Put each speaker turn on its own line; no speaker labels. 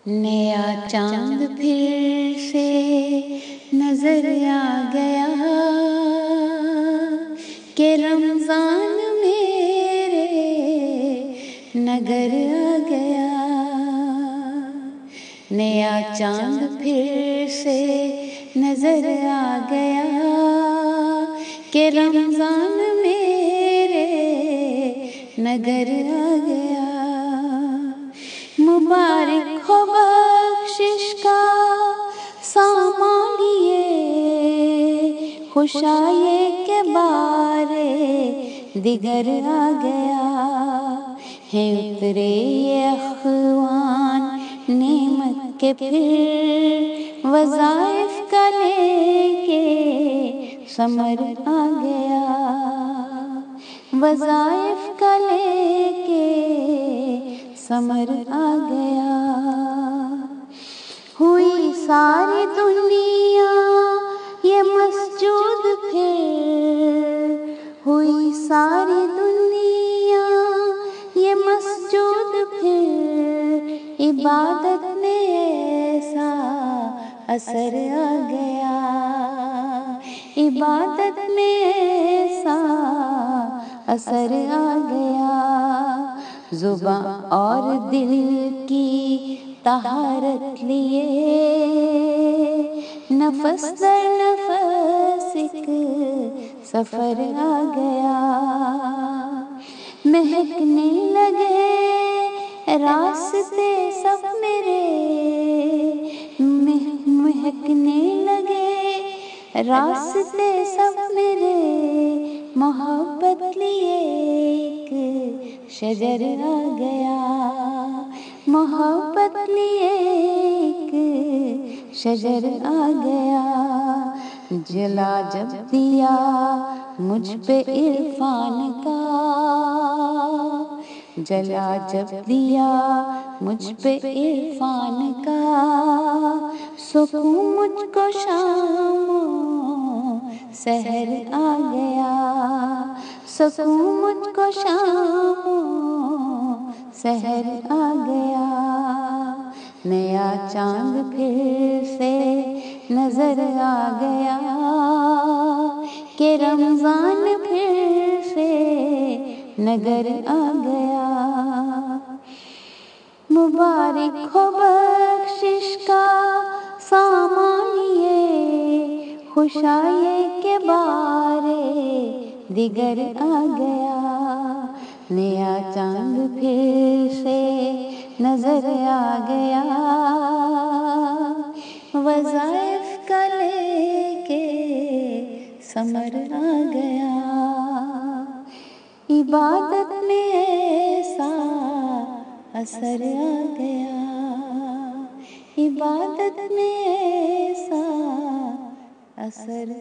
نیا چاند پھر سے نظر آ گیا کہ رمضان میرے نگر آ گیا. نیا چاند پھر سے نظر آ گیا کہ رمضان میرے نگر آ گیا. مبارک ہو بخشش کا سامان لیے، خوش آئے کہ بار دیگر آ گیا. ہیں اترے یہ اخوان نعمت کے پھر وظائف کا لے کے ثمر آ گیا. وظائف کا لے کے ثمر آ گیا. ہوئی ساری دنیا یہ مسجود پھر، ہوئی ساری دنیا یہ مسجود پھر، عبادت میں ایسا اثر آ گیا. عبادت میں ایسا اثر آ گیا. زباں اور دل کی طہارت لیے نفس در نفس ایک سفر آ گیا. مہکنے لگے راستے سب میرے، مہکنے لگے راستے سب میرے، محبت لیے ایک شجر آ گیا. محبت لیے ایک شجر آ گیا. جلا جب دیا مجھ پہ عرفان کا، جلا جب دیا مجھ پہ عرفان کا، سکون مجھ کو شام و سحر آ گیا. سکون مجھ کو شام و سحر آ گیا. نیا چاند پھر سے نظر آ گیا کہ رمضان پھر سے نگر آ گیا. مبارک ہو بخشش کا سامان لیے، خوش آئے کہ بار دیگر آ گیا. نیا چاند پھر سے نظر آ گیا، وظائف کا لے کے ثمر آ گیا. عبادت میں ایسا اثر آ گیا. عبادت میں ایسا اثر